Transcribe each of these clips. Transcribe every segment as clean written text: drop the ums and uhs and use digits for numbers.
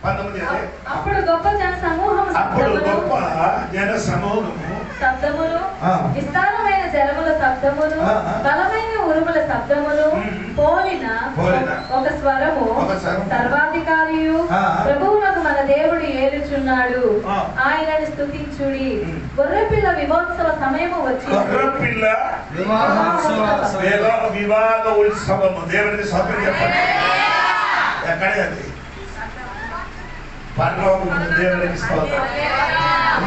19 అప్పుడు గొప్ప జన సమూహము శబ్దములు, విస్తారమైన జలముల శబ్దములు, బలమైన ఉరుముల శబ్దములు పోలిన ఒక స్వరము సర్వాధికారియు ప్రభువునకు మన దేవుడు ఏలుచున్నాడు, ఆయనను స్తుతించుడి. గొర్రెపిల్ల విమోత్సవ సమయము వచ్చి వివాహ ఉత్సవము దేవుడికి స్వాగతం చెప్పండి. ఎక్కడే అది పరలోకము దేవుడికి స్తోత్రం.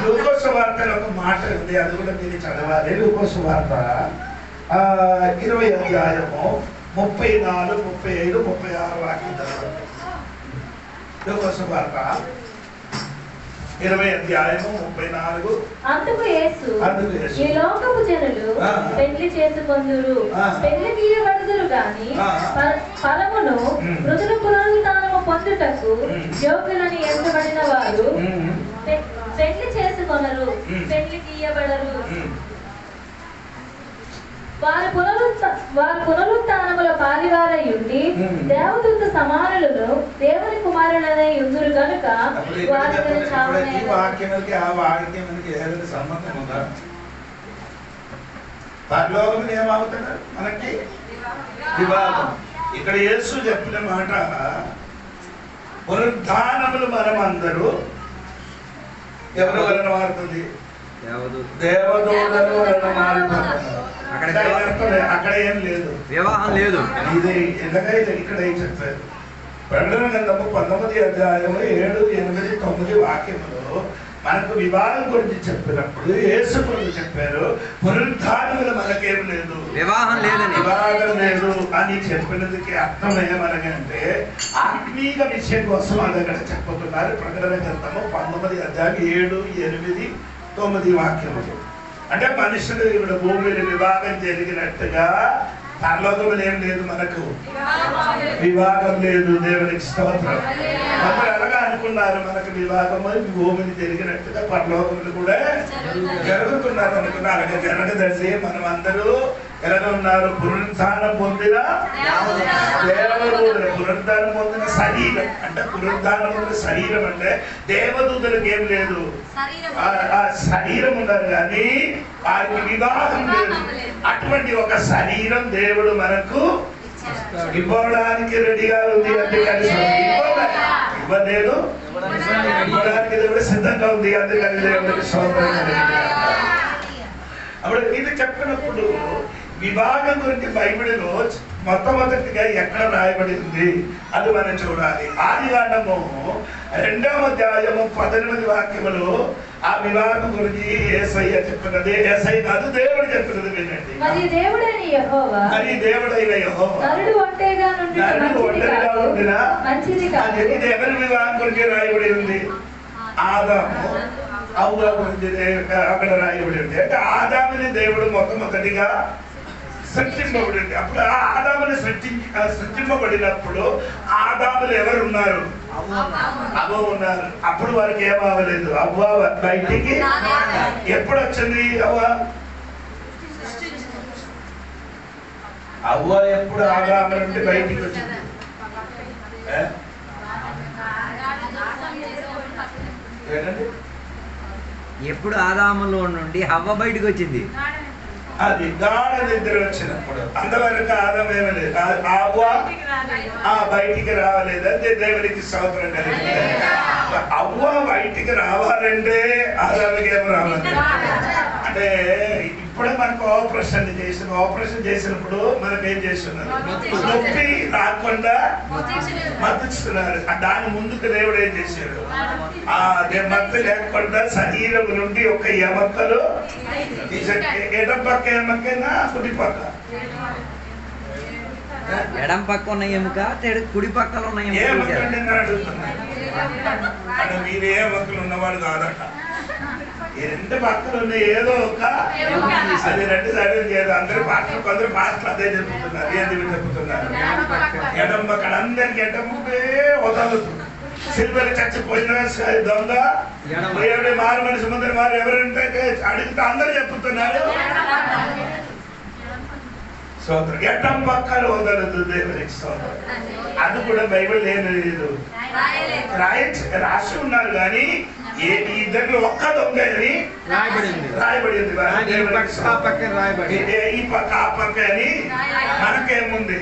లూకా సువార్తలో ఒక మాట ఉంది, అది కూడా మీరు చదవాలి. లూకా సువార్త 20 అధ్యాయము 34, 35, 36 వాక్యం చదవండి. లూకా సువార్త 20 అధ్యాయము 34. అందుకు యేసు ఈ లోకపు జనులు పెళ్లి చేసుకొందురు, పెళ్లి గీయబడుదురు గాని ఫలమును మృతుల పునరుత్థానము పొందుటకు యోగ్యులని ఎంచబడిన వారు పెళ్లి చేసుకొనరు, పెళ్లి గీయబడరు. వారి పునరుత్థానముల పాలివారై ఉండి దేవదూత సమానులను దేవుని కుమారులనై ఉందురు కనుక వారికి వాక్యములకి ఆ వాక్యములకి ఏదైనా సంబంధం ఉందా? పరలోకములు ఏమవుతున్నారు మనకి వివాహం. ఇక్కడ యేసు చెప్పిన మాట పునరుత్థానములు మనమందరూ ఎవరి వలన మారుతుంది? దేవదూతల వలన మారుతుంది. అక్కడ ఏం లేదు, వివాహం లేదు. ఇది ఎలాగైతే ఇక్కడ ఏం చెప్పారు? ప్రకటన గ్రంథము 19 అధ్యాయము 7, 8, 9 వాక్యములో మనకు వివాహం గురించి చెప్పినప్పుడు యేసు గురించి చెప్పారు. పునరుత్థానములు మనకేం లేదు, వివాహం లేదని, వివాహం లేదు అని చెప్పినందుకు అర్థం ఏమనగంటే ఆత్మీయ విషయం కోసం అది అక్కడ చెప్పుతున్నారు. ప్రకటన గ్రంథము 19 అధ్యాయం 7, 8, 9 వాక్యములు. అంటే మనుషులు ఇప్పుడు భూమిని వివాహం జరిగినట్టుగా పరలోకములు ఏం లేదు, మనకు వివాహం లేదు. దేవునికి స్తోత్రం. అందరూ అలాగా అనుకున్నారు, మనకు వివాహము భూమిని జరిగినట్టుగా పరలోకములు కూడా జరుగుతున్నారు అనుకున్నారు. అలాగే జరగదండి. మనం అందరూ ఎలాగ ఉన్నారు? పునరుత్థానం పొందిన దేవదూతలు, పునరుత్థానం పొందిన శరీరం. అంటే పునరుత్థానం పొందిన శరీరం అంటే దేవదూతలకు ఏం లేదు, ఆ శరీరం ఉన్నారు కానీ వారికి వివాహం లేదు. అటువంటి ఒక శరీరం దేవుడు మనకు ఇవ్వడానికి రెడీగా ఉంది. అందుకని ఇవ్వలేదు, ఇవ్వడానికి దేవుడు సిద్ధంగా ఉంది. అందుకని దేవుడికి స్తోత్రం. అప్పుడు ఇది చెప్పినప్పుడు వివాహం గురించి బైబిల్లో మొట్టమొదటిగా ఎక్కడ రాయబడింది అది మనం చూడాలి. ఆదికాండము 2వ అధ్యాయము 18 వాక్యములు ఆ వివాహం గురించి యేసయ్య చెప్పినది. యేసయ్య కాదు, దేవుడు చెప్పినది వినండి. మరి దేవుడైన యెహోవా నరుడు ఒంటరిగా ఉండిన మంచిది కాదు. ఇది ఎవరి వివాహం గురించి రాయబడి ఉంది? ఆదాము అవ్వ గురించి అక్కడ రాయబడి ఉంది. అంటే ఆదాముని దేవుడు మొట్టమొదటిగా సృష్టింపబడింది. అప్పుడు ఆదాముని సృష్టింపబడినప్పుడు ఆదాములు ఎవరు ఉన్నారు? అవ్వ ఉన్నారు. అప్పుడు వారికి ఏం అవ్వలేదు. అవ్వ బయటికి ఎప్పుడు వచ్చింది? అవ్వ ఎప్పుడు ఆదాము నుండి బయటికి వచ్చింది? ఎప్పుడు ఆదాములో నుండి హవ్వ బయటకు వచ్చింది? అది గాఢ నిద్ర వచ్చినప్పుడు. అంతవరకు ఆదాము ఏమీ లేదు. అవ్వ బయటికి రావలేదు. అంటే దేవునికి స్తోత్రం కలిగింది. అవ్వ బయటికి రావాలంటే ఆదాముకి ఏమో రావాలి. అంటే ఇప్పుడే మనకు ఆపరేషన్ చేసినప్పుడు మనకు ఏం చేస్తున్నారు? నొప్పి రాకుండా మద్దిస్తున్నారు. దాని ముందుకు దేవుడు ఏం చేశాడు? మత్తు లేకుండా శరీరం నుండి ఒక ఎముకలు, ఎడం పక్క ఎముకైనా కుడి పక్క, ఎడం పక్క ఉన్న ఎముక, కుడి పక్కన ఉన్న ఎముక అడుగుతున్నాను. మీరే ఎముకలు ఉన్నవాడు కాదట. ఈ 2 పక్కలు ఉన్నాయి. ఏదో ఒక అది 2 సైడ్లు చేయదు. అందరూ పాటలు అదే చెప్తున్నారు. ఏంది చెప్తున్నారు? ఎడం పక్కన అందరికి ఎడముకే వదలుతుంది. సిల్వర్ చచ్చిపోయిన దొంగ ఎవరి మారు మనిషి ముందర మారు ఎవరంటే అడిగితే అందరూ చెప్తున్నారు. స్తోత్రం. ఎడం పక్కలు వదలదు దేవునికి స్తోత్రం. అది కూడా బైబిల్ ఏం లేదు. రాసి ఉన్నారు కానీ ఇద్దరు ఒక్క దొంగ అని రాయబడింది. ఈ పక్క ఆ పక్క అని మనకేముంది,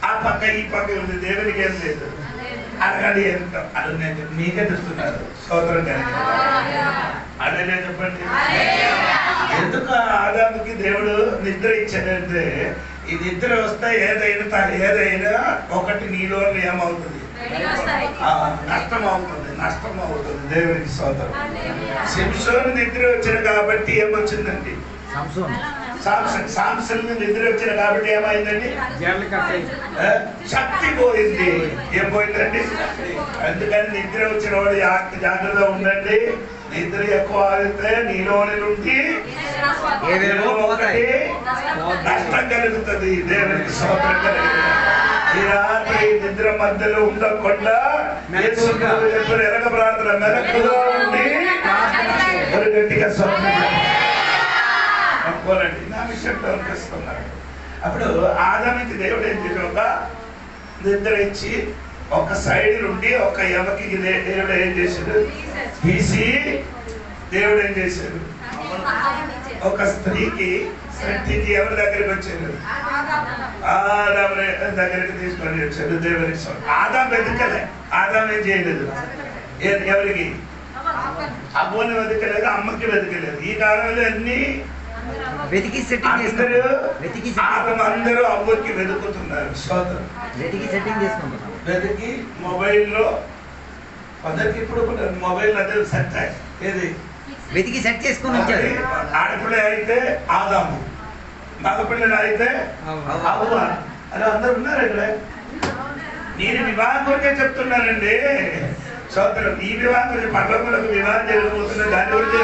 ఆ పక్క ఈ పక్క ఉంది, దేవునికి ఏం లేదు. అడగండి అది నేను మీకే తెలుస్తున్నారు సోదరం కానీ అదే చెప్పండి. ఎందుకు ఆదాముకి దేవుడు నిద్ర ఇచ్చాడంటే ఈ నిద్ర వస్తే ఏదైనా ఒకటి నీలో ఏమవుతుంది, నష్టం అవుతుంది. దేవునికి స్తోత్రం. శింసోను నిద్ర వచ్చిన కాబట్టి ఏమొచ్చిందండి, సాంసన్ నిద్ర వచ్చిన కాబట్టి ఏమైందండి, శక్తి పోయింది. ఏం పోయిందండి? అందుకని నిద్ర వచ్చిన వాడు జాగ్రత్తగా ఉండండి. నిద్ర ఎక్కువ అయితే నీలోని నుండి నష్టం కలుగుతుంది. దేవునికి స్తోత్రం కలుగుతుంది. ఈ రాత్రి నిద్ర మధ్యలో ఉండకుండా ఎరగ ప్రార్థన మెలకుగా ఉండి గట్టిగా అనుకోనండి. నా విషయంలో అనిపిస్తున్నారు. అప్పుడు ఆదాముకి దేవుడు ఏం చేశాడు, నిద్ర ఇచ్చి ఒక సైడ్ నుండి ఒక యవకి దేవుడు ఏం చేశాడు, తీసి దేవుడు ఏం చేశాడు, ఒక స్త్రీకి సృష్టించి ఎవరి దగ్గరికి వచ్చాడు, ఆదాము దగ్గరికి తీసుకొని వచ్చాడు. దేవునికి ఆదాం వెతకలే, ఆదాం ఏం చేయలేదు, ఎవరికి అబ్బోని వెతకలేదు, అమ్మకి వెతకలేదు. ఈ కాలంలో అన్ని అందరూ అవ్వకి వెతుకుతున్నారు. వెతికి మొబైల్లో కొందరికి ఇప్పుడు మొబైల్ అదే సెట్ ఏది వెతికి సెట్ చేసుకుని వచ్చారు. ఆడపిల్ల అయితే ఆదాము, మగపిల్లలు అయితే అవ్వ. అలా అందరు ఉన్నారు ఇక్కడ. నేను వివాహం కొరికే చెప్తున్నానండి సోదరు. ఈ వివాహం గురించి పర్వములకు వివాహం జరగబోతున్న దాని గురించి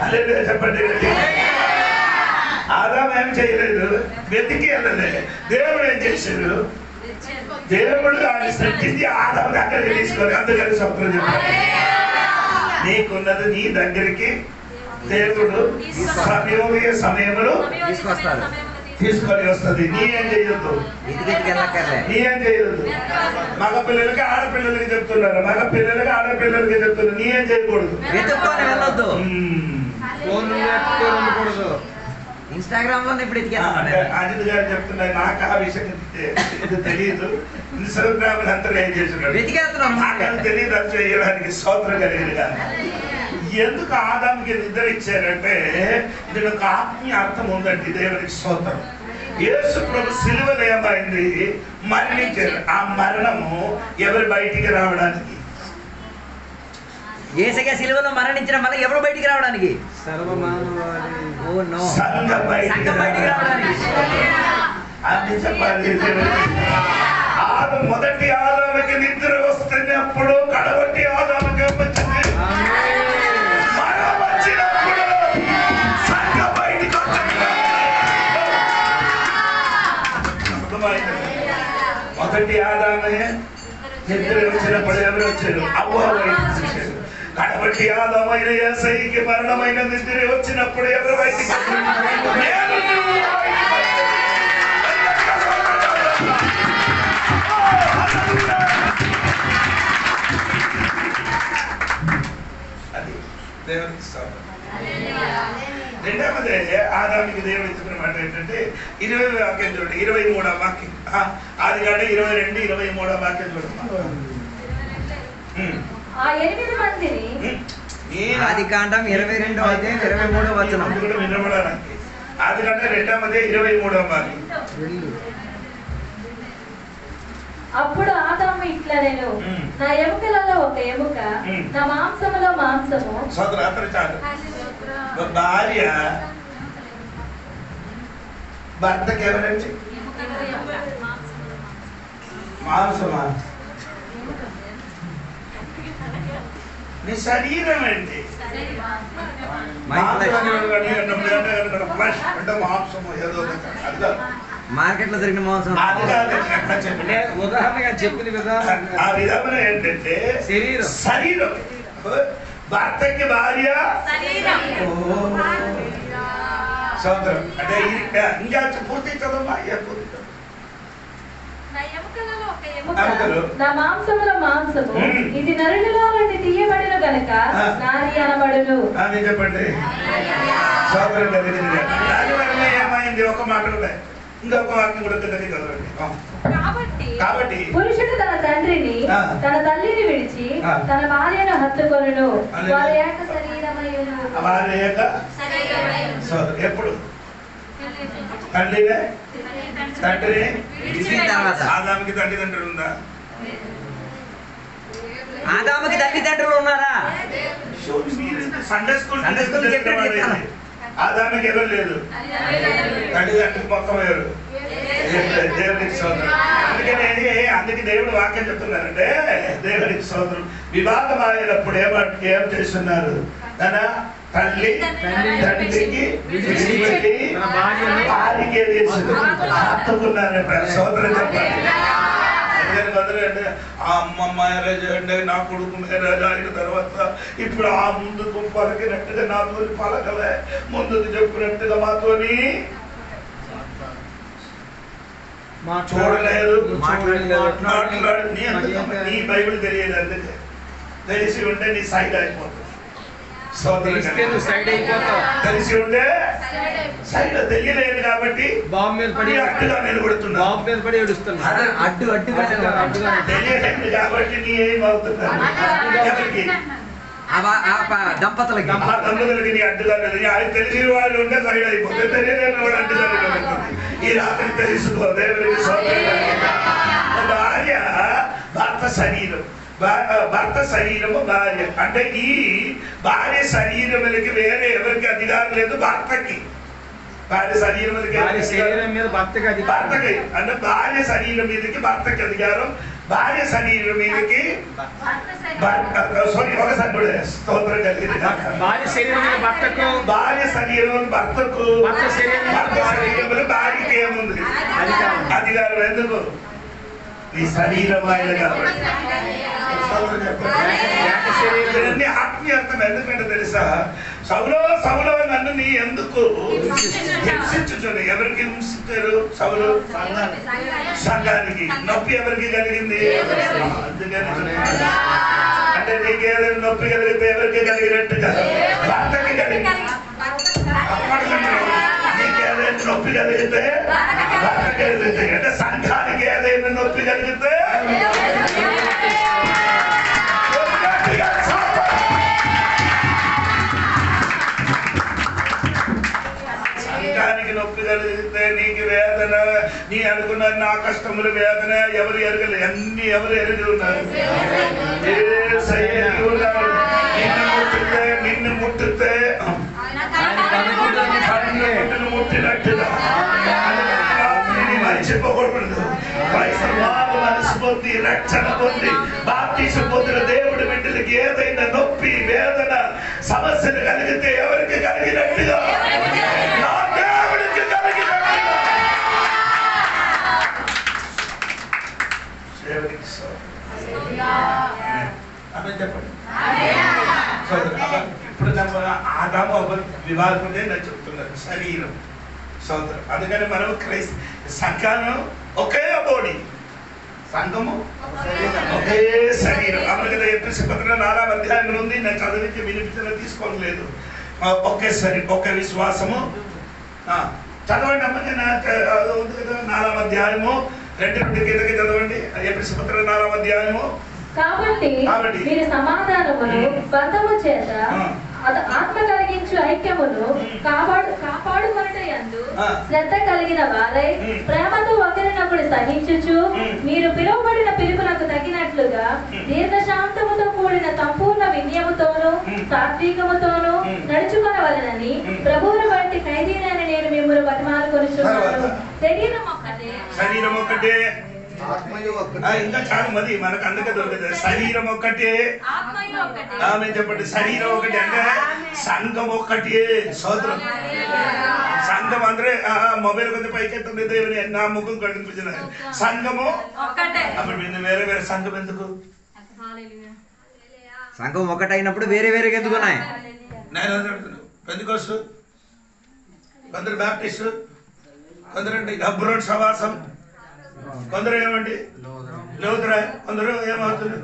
అదే చెప్పండి. ఆదాము ఏం చేయలేదు, వెతికి వెళ్ళలేదు. దేవుడు ఏం చేశాడు, దేవుడు ఆయన సృష్టించి ఆదాము దగ్గరికి తీసుకొని అందుకని స్వప్నం చెప్పాడు, నీకున్నది నీ దగ్గరికి దేవుడు సమయంలో తీసుకొని వస్తుంది. నీ ఏం చేయొద్దు, మగ పిల్లలకి ఆడపిల్లలకి చెప్తున్నారు, మగ పిల్లలకి ఆడపిల్లలకి చెప్తున్నారు, నీ ఏం చేయకూడదు. ఇన్స్టాగ్రామ్ లో ఇప్పుడు అజిత్ గారు చెప్తున్నారు, నాకు ఆ విషయం తెలియదు. ఇన్స్టాగ్రామ్ అంతా ఏం చేస్తున్నాడు తెలియదు, అది చేయడానికి స్తోత్రం కలిగింది. ఎందుకు ఆదాముకి నిద్ర ఇచ్చారంటే దీని ఒక ఆత్మీయ అర్థం ఉందండి. దేవునికి స్తోత్రం. యేసు ప్రభు సిలువలో ఏమైంది, మరణించారు. ఆ మరణము ఎవరు బయటికి రావడానికి, యేసయ్య సిలువలో మరణించడం వల్ల ఎవరు బయటికి రావడానికి, అని చెప్పాలి. మొదటి ఆదాముకి నిద్ర వస్తున్నప్పుడు కడవటి ఆదాముకి వచ్చింది, వచ్చినప్పుడు సంఘం బయటికి వచ్చింది. మొదటి ఆదామే నిద్ర వచ్చినప్పుడు ఎవరు వచ్చారు, అవ్వ వచ్చారు. కడవటి ఆదామైన యేసయ్యకి మరణమైన నిద్ర వచ్చినప్పుడు ఎవరు బయటికి అది దేవునికి స్తోత్రం. రెండవది ఆదాముకి దేవుడు ఇచ్చిన మాట ఏంటంటే 20వ వాక్యం చూడండి, 23వ వాక్యం. ఆదికాండం 22, 23వ వాక్యం చూడండి. ఆదికాండం 22వ అధ్యాయం 23వ వచనం. వినబడడానికి ఆదికాండం 2వ అధ్యాయం 23వ వాక్యం. అప్పుడు ఆదాము ఇట్లా, నేను నా ఎముకలలో ఒక ఎముక, నా మాంసములో మాంసము. భార్య భర్తకి ఎవరండి, మాంసమా, నీ శరీరం అండి. అంటే మాంసము ఏదో మార్కెట్ లో దొరికిన మాంసం. ఉదాహరణగా చెప్పిన విధానం ఆ విధమైన ఏంటంటే శరీరం. భర్తకి భార్య సోదరం. అంటే ఇంకా పూర్తి చదవమ్మా. నా మాంసముల మాంసము ఇది నరునిలో నుండి తీయబడిన గనుక నారి అనబడును. చెప్పండి. ఏమైంది? ఒక మాట ఇంకొక వాక్యం కూడా చదవండి. కాబట్టి పురుషుడు తన తండ్రిని తన తల్లిని విడిచి తన భార్యను హత్తుకొనును, వారి ఏక శరీరమయ్యును. ఎప్పుడు తండ్రినే ఆదాముకి తల్లిదండ్రులు ఉందా? ఆదాముకి తల్లిదండ్రులు ఉన్నారా? సండే స్కూల్ ఆదాముకి ఎవరు లేదు, తల్లిదండ్రులు మొత్తం ఎవరు? దేవునికి సోదరు. అందుకే దేవుడు వాక్యం చెప్తున్నారంటే దేవునికి సోదరు వివాహం అయినప్పుడు ఏం చేస్తున్నారు? తన తల్లి తండ్రికి భార్యకే హత్తుకున్నారంట. సోదరు చెప్పండి. ఆ అమ్మ మ్యారేజ్ అంటే నా కొడుకు మ్యారేజ్ అయిన తర్వాత ఇప్పుడు ఆ ముందుకు పలికినట్టుగా నాతో పలకలే, ముందుకు చెప్పినట్టుగా మాతోని చూడలేదు, మాట్లాడు. నీ బైబిల్ తెలియదు, అందుకే తెలిసి ఉంటే నీ సైడ్ అయిపోతుంది. తెలిసి ఉంటే సైడ్ తెలియలేదు కాబట్టి అడ్డుగా నిలబడుతున్నా, తెలియలేదు కాబట్టి నీ ఏం అవుతున్నా? ఎవరికి? దంపతులకి నీ అడ్డుగా అది తెలిసిన వాళ్ళు ఉంటే సైడ్ అయిపోతుంది, తెలియలేని వాడు అడ్డుగా నిలబడుతుంది. ఈ రాత్రి తెలుసుకో దేవుడికి భార్య భర్త శరీరం, భర్త శరీరము భార్య. అంటే ఈ భార్య శరీరములకి వేరే ఎవరికి అధికారం లేదు, భర్తకి. భార్య శరీరములకి భర్తకి అంటే భార్య శరీరం మీదకి భర్తకి అధికారం, భార్య శరీరం మీదకి స్తోత్రం కలిగింది. భార్య శరీరం భర్తకు, భర్త శరీరములు భార్యకి ఏముంది అధికారం? ఎందుకు? నీ శరీరం ఆయన కాబట్టి. ఆత్మీయ అర్థం ఎందుకంటే తెలుసా? సౌలో నన్ను నీ ఎందుకు హింసించుచుని? ఎవరికి హింసించారు? సౌలు సంఘానికి. నొప్పి ఎవరికి కలిగింది? అందుకని అంటే నీకేదైనా నొప్పి కలిగితే ఎవరికి కలిగినట్టుగా భర్తకి కలిగింది. నీకేదైనా నొప్పి కలిగితే భర్తకి కలిగితే, అంటే సంఘానికి ఏదైనా నొప్పి కలిగితే సంఘానికి నొప్పి కలిగితే నీకు వేదన, నీ అనుకున్న నా కష్టములు వేదన ఎవరు ఎరగలేదు, అన్ని ఎవరు ఎరిగి ఉన్నారు? నిన్ను ముట్టితే ముట్టినట్టుగా మర్చిపోకూడదు. మనసు పొంది రక్షణ పొంది బాప్తీసం పొందిన దేవుడి బిడ్డలకి ఏదైనా నొప్పి వేదన సమస్యలు కలిగితే ఎవరికి కలిగినట్టుగా నా దేవుడికి కలిగినట్టుగా చెప్పండి. ఇప్పుడు ఆదాము వివాహం నేను చెప్తున్నాను శరీరం సోదరు. అందుకని మనం సంఘాన్ని ఒకే బాడీ, సంఘము ఒకే శరీరం. అందుకని ఎపిసి 4వ అధ్యాయం ఉంది, నేను చదివించి వినిపించిన తీసుకోలేదు. ఒకే శరీరం, ఒకే విశ్వాసము. చదవండి అమ్మ, ఉంది కదా 4వ అధ్యాయము 2 కిందకి చదవండి. ఎపిసి 4వ అధ్యాయము. కాబట్టి మీరు సమాధానమును బంధము చేత ఆత్మ కలిగించు ఐక్యమును కాపాడుకొనుట యందు శ్రద్ధ కలిగిన వారై ప్రేమతో ఒకరినొకడు సహించుచు మీరు పిలువబడిన పిలుపునకు తగినట్లుగా దీర్ఘశాంతముతో కూడిన సంపూర్ణ వినయముతోను సాత్వికముతోను నడుచుకొనవలెనని ప్రభువును బట్టి ఖైదీనైన నేను మిమ్మల్ని బతిమాలుకొనుచున్నాను. శరీరం ఒక్కటే ఇంకా చాలా మంది మనకు అందుకే దొరకదు. శరీరం ఒక్కటే, ఆమె చెప్పండి. శరీరం ఒకటి అంటే సంఘం ఒక్కటి. సోదరం సంఘం అంటే మొబైల్ కొంచెం పైకెత్తుంది, దేవుని నా ముఖం కనిపించిన సంఘము. అప్పుడు వేరే వేరే సంఘం ఎందుకు? సంఘం ఒకటైనప్పుడు వేరే వేరే ఎందుకున్నాయి? నేను పెంతెకోస్తు, కొందరు బాప్టిస్టు, కొందరు గబ్రోన్ సవాసం, కొందరు ఏమండి లూథరన్, కొందరు ఏమవుతుంది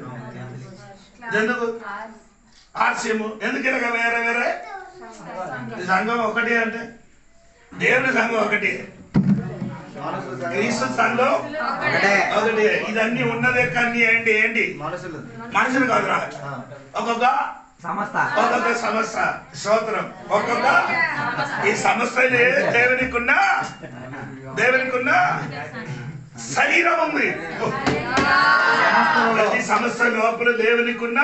ఎందుకు ఆర్సీఎం, ఎందుకు ఇలాగ వేరే వేరే సంఘం ఒకటి అంటే దేవుని సంఘం ఒకటి, క్రీస్తు సంఘం ఒకటి. ఇదన్నీ ఉన్నదే కానీ ఏంటి మనుషులు కాదురా, ఒక్కొక్క సంస్థ స్తోత్రం, ఒక్కొక్క ఈ సంస్థలే దేవునికున్న శరీరం ఉంది. ప్రతి సంస్థ లోపల దేవునికున్న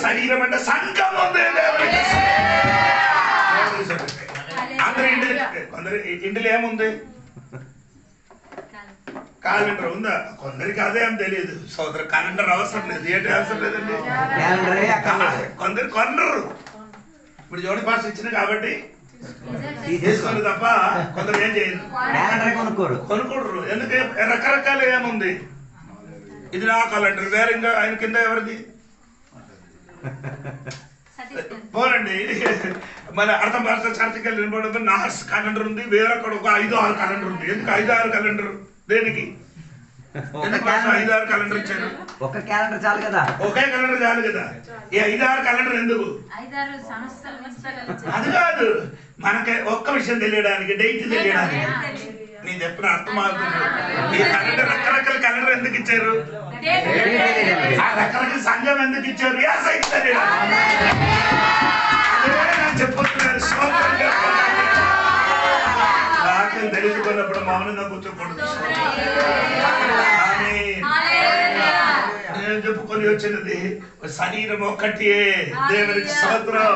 శరీరం అంటే సంఘం ఉంది. అందరి ఇంటిలో ఏముంది? క్యాలెండర్ ఉందా? కొందరికి అదే అని తెలియదు సోదరు. క్యాలెండర్ అవసరం లేదు, ఏంటి అవసరం లేదండి. కొందరు కొనరు. ఇప్పుడు జోడి పాస్ ఇచ్చింది కాబట్టి తీసుకోరు తప్ప కొందరు ఏం చేయరు, కొనుక్కోరు. ఎందుకు? రకరకాల ఏముంది. ఇది నా క్యాలెండర్, వేరే ఇంకా ఆయన కింద ఎవరిది పోరండి. మన అర్థం భాష చర్చకి వెళ్ళినప్పుడు నార్స్ క్యాలెండర్ ఉంది, వేరొకడు ఒక 5-6 క్యాలెండర్ ఉంది. ఎందుకు 5-6 క్యాలెండర్? దేనికి? 5-6 క్యాలెండర్ ఇచ్చారు? ఒక క్యాలెండర్ చాలు కదా, ఒకే క్యాలెండర్ చాలు కదా. ఈ 5-6 క్యాలెండర్ ఎందుకు? అది కాదు, మనకి ఒక్క విషయం తెలియడానికి, డేట్ తెలియడానికి. నేను చెప్పిన అర్థమవుతుంది. ఈ క్యాలెండర్ రకరకాల క్యాలెండర్ ఎందుకు ఇచ్చారు? ఆ రకరకాల సంఘం ఎందుకు ఇచ్చారు? చెప్పుతున్నాను. వాక్యం తెలుసుకున్నప్పుడు మౌనంగా కూర్చోకూడదు. నేను చెప్పుకొని వచ్చినది శరీరం ఒక్కటి, దేవునికి స్తోత్రం.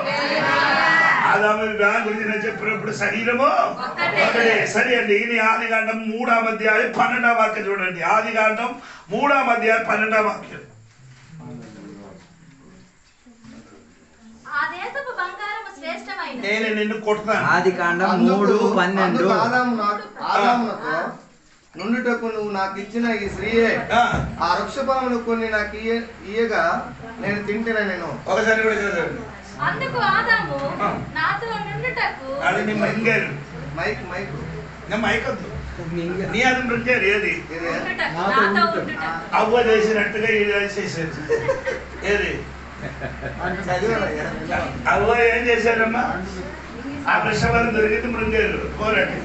ఆదాము వివాహం గురించి నేను చెప్పినప్పుడు శరీరము ఒకటే. సరే అండి, ఇది ఆదికాండం 3వ అధ్యాయం 12వ వాక్యం చూడండి. ఆదికాండం 3వ అధ్యాయం 12వ వాక్యం. నేను నిన్ను కొడతాను. ఆదికాండం 3:12. నుండుటకు నువ్వు నాకు ఇచ్చిన ఈ స్త్రీయే ఆ వృక్ష ఫలములు కొన్ని నాకు ఇయ్యగా నేను తింటేనే. నేను ఒకసారి కూడా చదవండి. అందుకు ఆదాము నాతో నుండుటకు అది నీ మైంగేరు మైక్ మైక్ నా మైక్ వద్దు, నీ అది మృంగేరు. ఏది అవ్వ చేసినట్టుగా ఇది చేసేది. ఏది అవ్వ ఏం చేశారమ్మా? ఆ వృషభాలు దొరికింది మృంగేరు పోరాటి.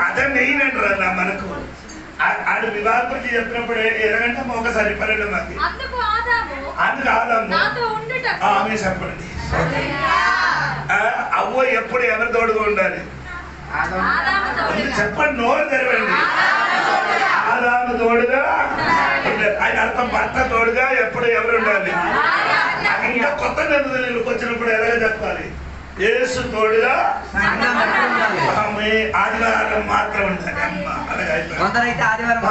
అదే మెయిన్ అంటారు మనకు. ఆడు వివాహం గురించి చెప్పినప్పుడు ఎలాగంటే ఒకసారి పర్యటన మాకు అందుకు ఆదాము ఆమె చెప్పండి. అవ్వ ఎప్పుడు ఎవరి తోడుగా ఉండాలి చెప్పండి, నోరు తెరవండి. ఆదాము తోడుగా ఉండాలి. ఆయన అర్థం భర్త తోడుగా ఎప్పుడు ఎవరు ఉండాలి. ఇంకా కొత్త నిబంధనలకు వచ్చినప్పుడు ఎలాగ చెప్పాలి? యేసు తోడుగా ఆదివారం మాత్రం ఉండాలి. కొందరికి ఆదివారం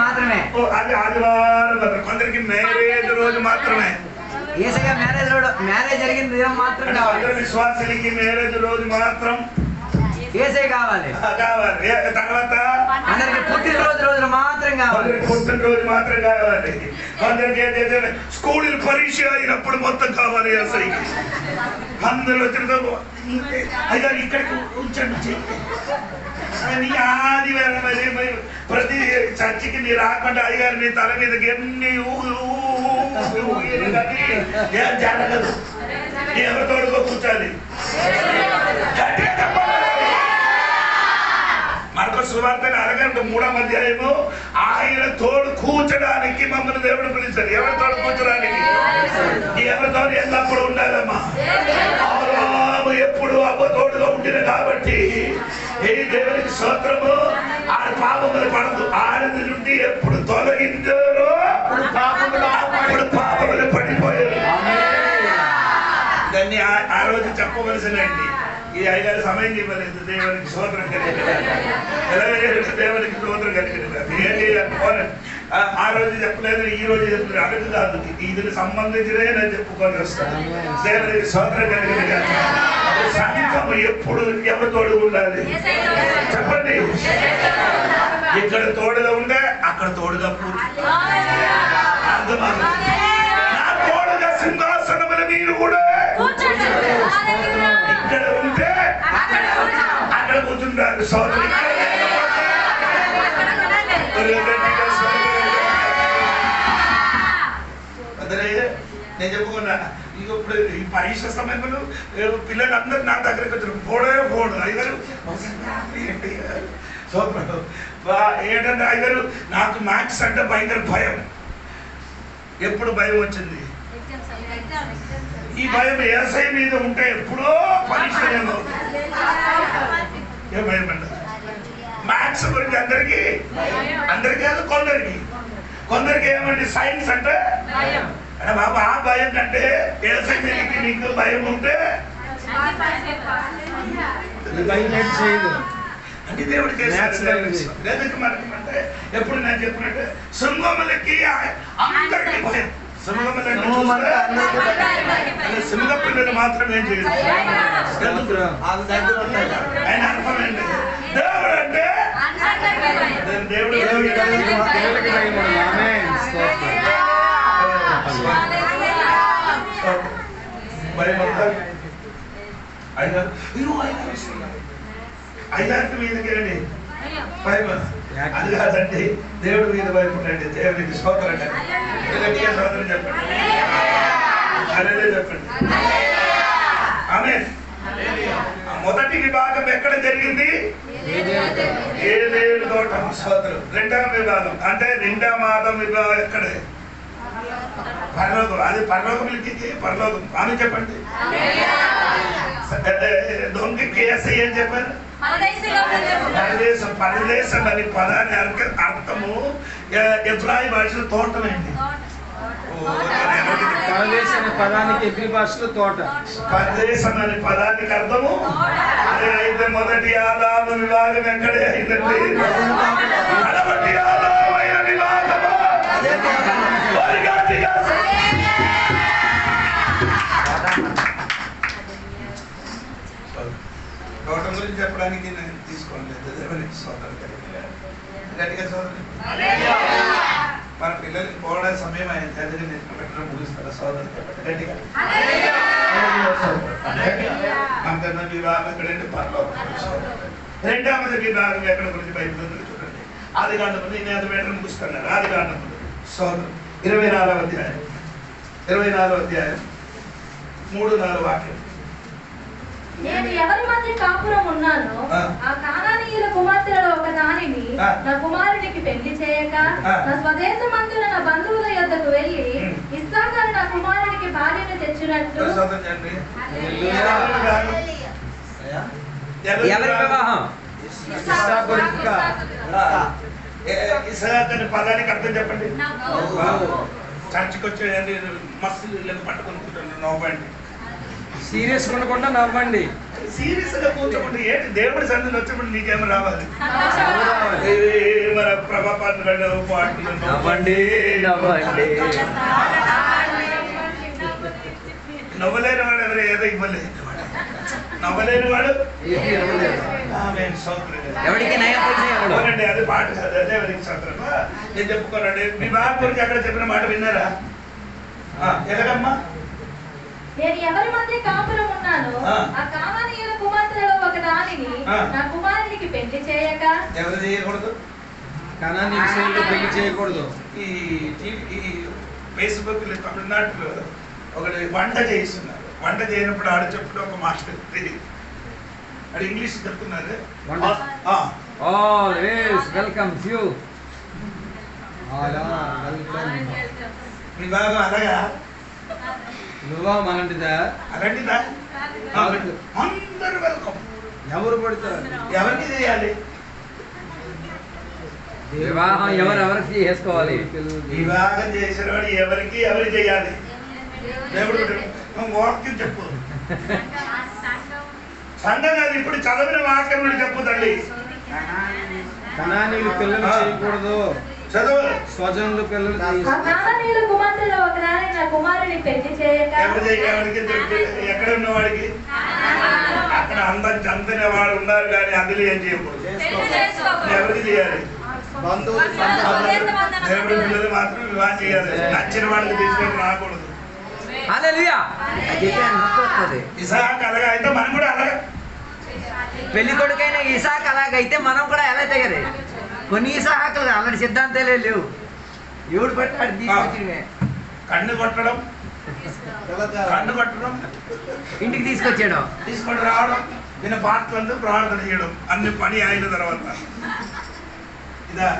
మాత్రమే, అది ఆదివారం మాత్రం. కొందరికి మ్యారేజ్ రోజు మాత్రమే. మ్యారేజ్ జరిగిన దినం మాత్రం కావాలి. విశ్వాసులకి మ్యారేజ్ రోజు మాత్రం ఏసే కావాలి. తర్వాత అందరికి పుట్టినరోజు మాత్రం కావాలి. పుట్టినరోజు మాత్రం కావాలి. అందరికి ఏంటంటే స్కూల్ పరీక్ష అయినప్పుడు మొత్తం కావాలి. ఏసైకి అందరూ వచ్చిన అయ్యా ఇక్కడికి ఉంచండి. ఆదివారం ప్రతి చర్చికి నీ రాకుండా అయ్యారు నీ తల మీదకి ఎన్ని ఏం జరగదు. ఎవరు తోడుకో కూర్చోాలి. మార్కొసు సువార్త 3వ అధ్యాయము ఆయన తోడు కూర్చడానికి మమ్మల్ని దేవుడు పిలిచారు. ఎవరి తోడు కూర్చడానికి? ఎవరితో ఎల్లప్పుడు ఉండాలమ్మా. ఆదాము ఎప్పుడు అవ్వ తోడుగా ఉండిన కాబట్టి ఏ దేవునికి స్తోత్రము. ఆడ పాపములు పడదు. ఆడది నుండి ఎప్పుడు తొలగించారో అప్పుడు పాపములు పడిపోయారు. దాన్ని ఆ రోజు చెప్పవలసినండి. ఈ 5 సమయం ఇవ్వలేదు. దేవునికి స్తోత్రం కలిగింది. దేవునికి స్తోత్రం కలిగింది. ఆ రోజు చెప్పలేదు, ఈ రోజు చెప్పలేదు. అడుగు కాదు, ఇది సంబంధించినే నేను చెప్పుకొని వస్తాను. దేవునికి స్తోత్రం కలిగింది. సంఘం ఎప్పుడు ఎవరు తోడుగా ఉండాలి చెప్పండి. ఇక్కడ తోడుగా ఉండే అక్కడ తోడుగా పూర్తి అర్థమవుతుంది. నా తోడుగా సింహాసనముల మీరు కూడా ఇక్కడ ఉంటే అక్కడ కూర్చుంటారు. సోదరు నేను చెప్పుకున్నా ఇక ఇప్పుడు ఈ పరీక్ష సమయంలో పిల్లలందరూ నా దగ్గరికి వచ్చారు. పోడు అయ్యారు ఏంటంటే అయ్యారు నాకు మ్యాథ్స్ అంటే భయంకర భయం. ఎప్పుడు భయం వచ్చింది? ఈ భయం ఏసై మీద ఉంటే ఎప్పుడో పరీక్ష ఏ భయం అంటారు? మ్యాథ్స్ గురించి అందరికి కాదు, కొందరికి ఏమండి సైన్స్ అంటే బాబా ఆ భయం కంటే ఏసై మీదకి నీకు భయం ఉంటే అంటే దేవుడు చేశాడు. మనకంటే ఎప్పుడు నేను చెప్పినట్టే సింహములకి అందరికీ భయం. సింహ పిల్లలు మాత్రం ఏం చేయదు. ఆయన అర్థం ఏంటి? దేవుడు అంటే దేవుడు ఐదారు మీదకి రండి భయం. అది కాదండి, దేవుడి మీద భయపడండి. దేవుడికి స్తోత్రం అండి. స్తోత్రం చెప్పండి. అదే చెప్పండి. ఆమేన్. మొదటి విభాగం ఎక్కడ జరిగింది? ఏదేలు తోట. స్తోత్రం. రెండవ విభాగం అంటే రెండవ మాదం విభాగం ఎక్కడే? పరలోకం. అది పరలోకం. పరలోకం ఆమె చెప్పండి. దొంగకి ఏసై ఏం చెప్పారు? పరదేశం అని పదాన్ని అర్థము ఎబ్రాయి భాషలో తోటమేంటి? పదానికి ఎబ్రి భాషలో తోట. పరదేశం అనే పదానికి అర్థము అదే. అయితే మొదటి ఆదాము విభాగం ఎక్కడే అయిందండి? మొదటి ఆదామైన విభాగము తోటం గురించి చెప్పడానికి నేను తీసుకోలేదు. దేవునికి సోదరు గట్టిగా సోదరు. మన పిల్లలకి పోవడానికి సమయం ఆయన చదివి నేను పెట్టడం ముగిస్తాను. సోదరు గట్టిగా. అంతన్నా విభాగం ఎక్కడంటే పరలోకం. రెండవది విభాగం ఎక్కడ గురించి బైబిల్ చూడండి. ఆదికాండము నేను అది పెట్టడం ముగిస్తున్నాను. ఆదికాండము సోదరు 24వ అధ్యాయం 3-4 వాక్యం. నేను ఎవరి మధ్య కాపురం ఉన్నానో ఆ కానానీయుల కుమార్తెలలో ఒక దానిని నా కుమారునికి పెళ్లి చేయక నా స్వదేశమందున నా బంధువుల యొద్దకు వెళ్ళి ఇస్సాకారు నా కుమారునికి భార్యను తెచ్చినట్లు. ఎవరి వివాహం? ఇస్సాకు అనే పదానికి అర్థం చెప్పండి. చర్చికి వచ్చేయండి మస్తు పట్టుకుంటుంటాను. నవ్వండి. సీరియస్ ఉండకుండా నవ్వండి. సీరియస్ గా కూర్చోండి. ఏంటి దేవుడి సన్నిధిని వచ్చినప్పుడు నీకేమో రావాలి. మన ప్రభాపాత్ర పాటలు నవ్వండి నవ్వండి. నవ్వలేని వాడు ఎవరు ఏదో ఇవ్వలేదు. నవ్వలేని వాడు ఎవరికి నయ్యండి. అది పాట కాదు. అదే ఎవరికి సోదరమ్మా నేను చెప్పుకోనండి. మీ బాబు గురించి అక్కడ చెప్పిన మాట విన్నారా? ఎలాగమ్మా? నేను ఎవరి మధ్య కాపురం ఉన్నాను ఆ కానానీయుల కుమార్తెలలో ఒక దానిని నా కుమారునికి పెళ్లి చేయక. ఎవరు చేయకూడదు? కానానీయులకు పెళ్లి చేయకూడదు. ఈ ఫేస్బుక్ లో తమిళనాడులో ఒకటి వంట చేయిస్తున్నారు. వంట చేయనప్పుడు ఆడ చెప్పుడు ఒక మాస్టర్ తెలియదు. అది ఇంగ్లీష్ చెప్తున్నారు. విభాగం అలాగా వివాహం అలాంటిదా? అలాంటిదా? అందరూ వెల్కమ్. ఎవరు పడతారు? ఎవరికి చేయాలి వివాహం? ఎవరెవరికి చేసుకోవాలి? వివాహం చేసిన వాడు ఎవరికి ఎవరు చేయాలి? దేవుడు వాక్యం చెప్పు. సంఘం కాదు. ఇప్పుడు చదివిన వాక్యం చెప్పు తల్లి. కనానీయులు పిల్లలు చేయకూడదు. చదువు. స్వజనులు పిల్లలు కానానీయుల కుమార్తెలో ఒక దానిని నా కుమారునికి పెళ్లి చేయక. ఎక్కడ ఉన్నవాడికి అక్కడ అందిన వాడు ఉన్నారు కానీ అందులో ఏం చేయకూడదు. ఎవరికి చేయాలి? దేవుడి పిల్లలు మాత్రం వివాహం చేయాలి. నచ్చిన వాడికి తీసుకొని రాకూడదు. ఇసాక్ అలాగా అయితే మనం కూడా అలాగే. పెళ్లి కొడుకైన ఇసాక్ అలాగైతే మనం కూడా ఎలా తయారు? కొన్ని సహాకలు అలాంటి సిద్ధాంతాలే లేవు. ఎవడు పట్టాడు తీసుకొచ్చినవే. కన్ను కొట్టడం, కన్ను కొట్టడం, ఇంటికి తీసుకొచ్చాడు, తీసుకొని రావడం, దీని పాటలు ప్రార్థన చేయడం, అన్ని పని అయిన తర్వాత ఇదా.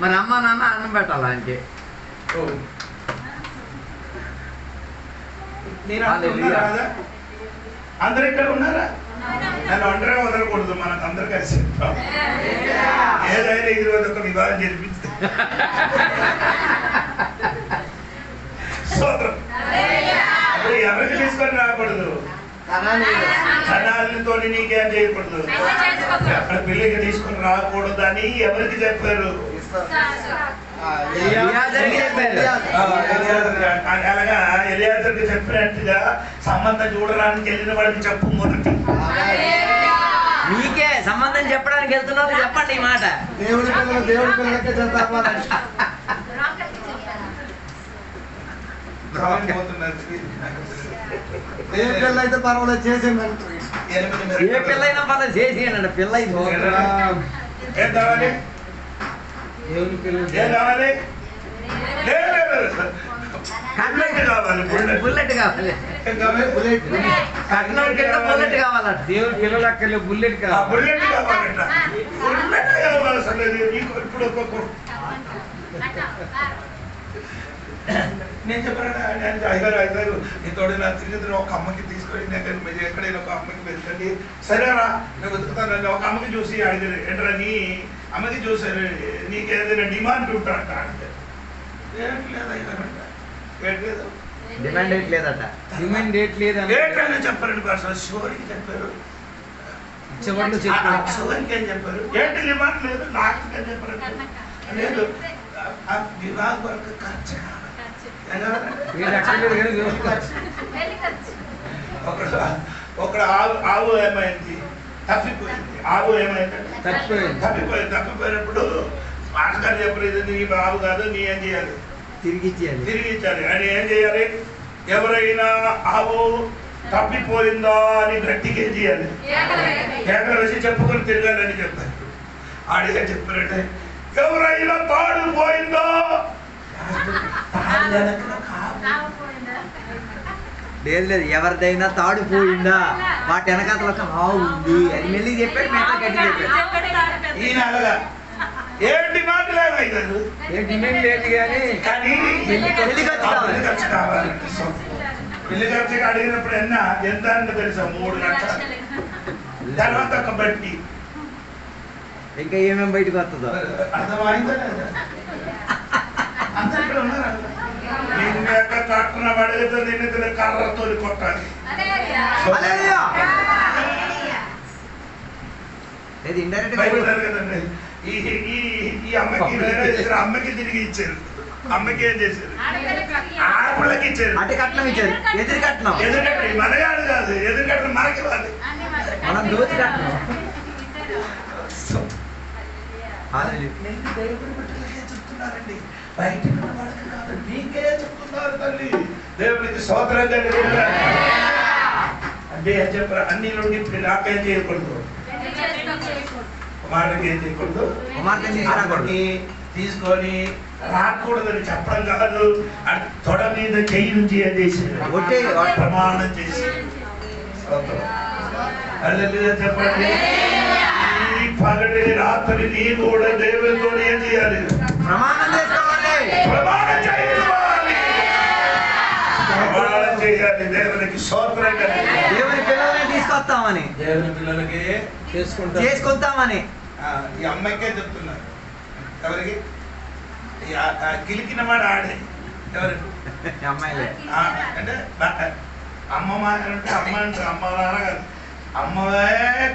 మరి అమ్మ నాన్న అన్నం పెట్టాలా అంటే అందరు ఇక్కడ ఉన్నారా? నన్ను ఒంటరిగా వదలకూడదు, మనకు అందరు కలిసి ఏదైనా ఈ రోజు ఒక వివాహం జరిపిస్తే అప్పుడు ఎవరికి తీసుకొని రాకూడదు, కణాలతో నీకేం చేయకూడదు, అక్కడ పెళ్లికి తీసుకొని రాకూడదు అని ఎవరికి చెప్పారు? అలాగా ఎలియాజర్కి చెప్పినట్టుగా సంబంధం చూడడానికి వెళ్ళిన వాడికి చెప్పు. మొదటి మీకే సంబంధం చెప్పడానికి వెళ్తున్నావు, చెప్పండి ఈ మాట. దేవుడి పిల్లలు దేవుడి పిల్లలకే చెప్తారు. ఏ పిల్ల అయితే పర్వాలేదు చేసేయండి. ఏ పిల్ల అయినా పర్లేదు చేసేయండి. పిల్ల ఏం కావాలి? ఏం కావాలి? బుల్లెట్ కావాలి. కట్నం కింద బుల్లెట్ కావాలంట. దేవుని పిల్లలు అక్కడ బుల్లెట్ కావాలి. బుల్లెట్ కావాలంట. బుల్లెట్ కావాలి అసలు. ఇప్పుడు నేను చెప్పాను ఐదారు నీతోడు నా తిరిగి ఒక అమ్మకి తీసుకొని మీరు ఎక్కడైనా ఒక అమ్మకి వెళ్ళండి. సరేరా నేను వెతుకుతాను. ఒక అమ్మకి చూసి అడిగారు, ఏంటరా నీ అమ్మకి చూసారు, నీకు ఏదైనా డిమాండ్ ఉంటాడంట అంటే డిమాండ్ ఏట్ లేదట. డిమాండ్ ఏట్ లేదా ఏంటని చెప్పారండి భాష. శివరికి చెప్పారు, చివరిలో చెప్పారు. శివరికి ఏం చెప్పారు? ఏంటి డిమాండ్ లేదు, నాకు ఏం చెప్పారు లేదు. వివాహ వరకు ఖర్చు ఒక ఆవు ఏమైంది, తప్పిపోయింది. ఆవు ఏమైంది, తప్పిపోయినప్పుడు మాస్టర్ చెప్పలేదు, నీ ఆవు కాదు, నీ ఏం చేయాలి? తిరిగి ఇచ్చాలి. అని ఏం చేయాలి? ఎవరైనా ఆవు తప్పిపోయిందా అని గట్టిగా ఏం చేయాలి? కేకలు వేసి చెప్పుకొని తిరగాలని చెప్పారు. ఆడిగా చెప్పారంటే ఎవరైనా తాడు పోయిందో లేదు లేదు, ఎవరిదైనా తాడు పోయిందా వాటి వెనకాతల ఒక ఆవు ఉంది అని మెల్లి చెప్పాడు. మేత గట్టి చెప్పాడు. ఈయన అలాగా ఏంటి మాటలేదు అయినారు. ఏ డిమాండ్ లేదు కానీ పెళ్లి ఖర్చు కావాలి. పెళ్లి ఖర్చుకి అడిగినప్పుడు ఎంత అంటే తెలుసా? 3 లక్షలు. తర్వాత ఒక బట్టి ఇంకా ఏమేమి బయటకు వస్తుందో అర్థమైందా? అందరూ ఉన్నారా? నిన్న కట్టుకున్న పడగతో నిన్న కర్రతో కొట్టాలి. ఇండైరెక్ట్ కదండి. ఈ అమ్మకి తిరిగి ఇచ్చారు. అమ్మకి ఏం చేశారు? ఆడపిల్లకి ఇచ్చారు. అటు కట్నం ఇచ్చారు. ఎదురు కట్నం. మనగాడు కాదు, ఎదురు కట్నం మనకి వాళ్ళు. మనం దోచి కట్నం. చెప్తున్నారండి, బయట వాళ్ళకి కాదు, నీకే చెప్తున్నారు తల్లి. దేవునికి స్తోత్రం అంటే ఏం చెప్పారు? అన్ని నుండి నాకేం చేయకూడదు, కుమారుడికి ఏం చేయకూడదు, కుమార్తెని తీసుకొని రాకూడదని చెప్పడం కాదు. తొడ మీద చెయ్యి నుంచి ఏం చేశారు? ప్రమాణం చేసి చెప్పండి. పగటి రాత్రి నీ కూడా దేవునితో ఏం చేయాలి? ప్రమాణం చేయాలి. దేవునికి స్తోత్రం. దేవుని పిల్లల్ని తీసుకొస్తామని, దేవుని పిల్లలకి చేసుకుంటామని ఈ అమ్మాయికే చెప్తున్నారు. ఎవరికి? కిలికిన వాడు ఆడే. ఎవరు? అమ్మాయిలే. అంటే అమ్మమ్మ అంటే అమ్మ అంటే అమ్మ నాన్న కాదు, అమ్మవే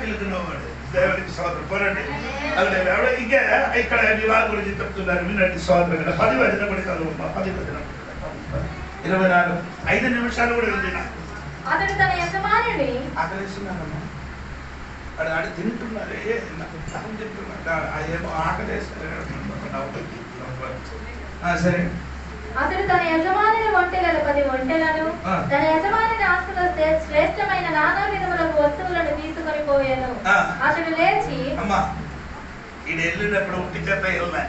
పిలుకున్నవాడు. దేవునికి స్తోత్రం. పోరండి. ఎవడో ఇంకా ఇక్కడ వివాహ గురించి చెప్తున్నారు, వినండి. స్తోత్రం కదా. 10 వచనం కూడా చదువు. 10 వచనం 24 5 నిమిషాలు కూడా ఉంది. అతడు తన యజమానిని ఆకలిస్తున్నానమ్మా, వాడు తింటున్నారే, తింటున్నాడు, ఏమో ఆకలేస్తారు. సరే. అతడు తన యజమానిని ఒంటెలను 10 ఒంటెలను, తన యజమానిని ఆస్తుల శ్రేష్టమైన నానా విధములకు వస్తువులను తీసుకొని పోయాను. అతడు లేచి, అమ్మా ఈయన వెళ్ళినప్పుడు ఇంటి చేత వెళ్ళా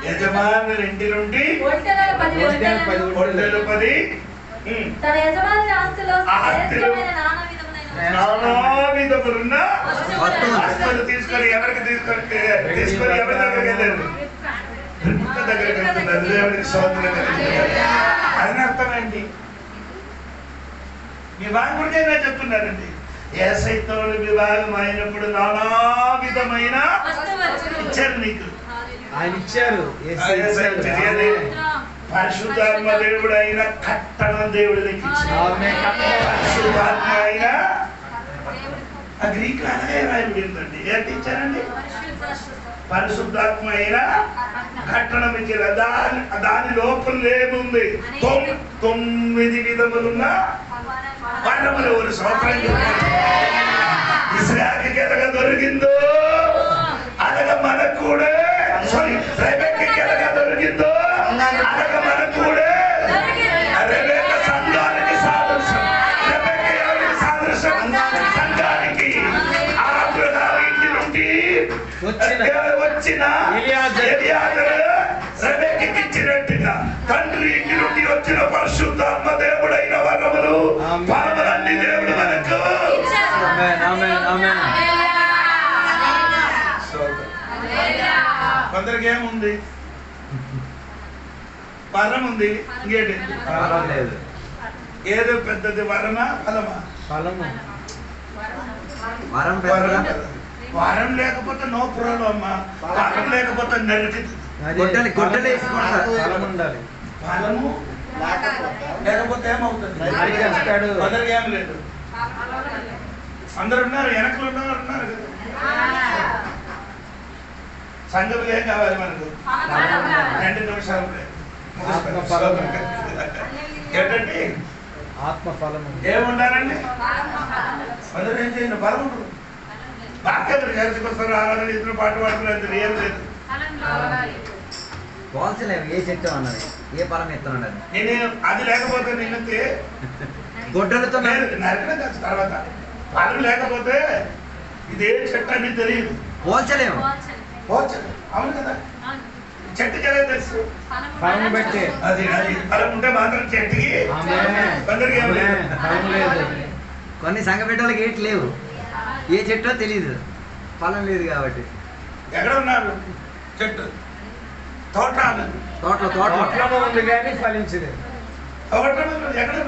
యజమానుల ఇంటి నుండి ఒంటెలు 10 తన యజమాని ఆస్తిలో నానా విధములున్న వస్తువులు తీసుకొని ఎవరికి తీసుకొని ఎవరి దగ్గరికి వెళ్ళారు దగ్గరికి వెళ్తున్నారు దేవుడికి స్తోత్రం అని అర్థమైంది వివాహం గురించి చెప్తున్నారండి యేసయ్యతో వివాహం అయినప్పుడు నానా విధమైన ఇచ్చారు నీకు ఆయన ఇచ్చారు పరిశుద్ధాత్మ దేవుడు అయిన కట్టణ దేవుడు నీకు ఇచ్చారు పరిశుద్ధాత్మ అయిన గ్రీక్ అలాగే రాయబడిందండి ఏంటి ఇచ్చారండి పరిశుద్ధాత్మ అయిన కట్టణం ఇచ్చారు దాని లోపల ఏముంది 9 విధములున్న వరములు ఒక సంవత్సరం ఇస్రాయేలుకి ఎలాగ దొరికిందో అలాగ మనకు కూడా రెబెక్కకి ఎలాగ దొరికిందో అలాగ మనకు కూడా రెబెక్క సంఘానికి సాదృశ్యం రెబెక్క ఎవరికి సాదృశ్యం సంఘానికి అబ్రహాము ఇంటి నుండి వచ్చిన ఎలియాజరు రెబెక్కకి ఇచ్చినట్టుగా తండ్రి ఇంటి నుండి వచ్చిన పరిశుద్ధాత్మ దేవుడైన వరములు పాపలన్నీ దేవుడు మనకు కొందరికి ఏముంది వరం ఉంది ఇంకేంటి ఏదో పెద్దది వరమా ఫలమా వరం లేకపోతే నో ప్రాబ్లం అమ్మా వరం లేకపోతే నరికి ఫలము లేకపోతే ఏమవుతుంది కొందరికి ఏం లేదు అందరు ఉన్నారు వెనకలు ఉన్నవారు ఉన్నారు సంఘములు ఏం కావాలి మనకు 2 నిమిషాలు ఏంటండి ఆత్మఫలము ఏముండాలండి అందరూ ఏం చేయండి బలం ఉండదు బాగా చర్చకు వస్తారు ఆరాధన ఇద్దరు పాట పాడుతున్నారు ఏం లేదు ఏ చెట్టు అన్నది ఏ ఫలం ఎత్తున్నాడు నేను అది లేకపోతే నిన్నకి గొడ్డలతో నరకడం కాదు తర్వాత ఫలం లేకపోతే ఇదే చెట్టు అని తెలియదు పోల్చలేము అవును కదా చెట్టుకి ఎలా తెలుసు ఫలం బట్టి అది ఫలం ఉంటే మాత్రం చెట్టుకి కొందరికి ఏం లేదు కొన్ని సంఘ బిడ్డలకి ఏటి లేవు ఏ చెట్టో తెలియదు ఫలం లేదు కాబట్టి ఎక్కడ ఉన్నారు చెట్టు తోటలో ఉంది కానీ ఫలించలేదు ఎక్కడ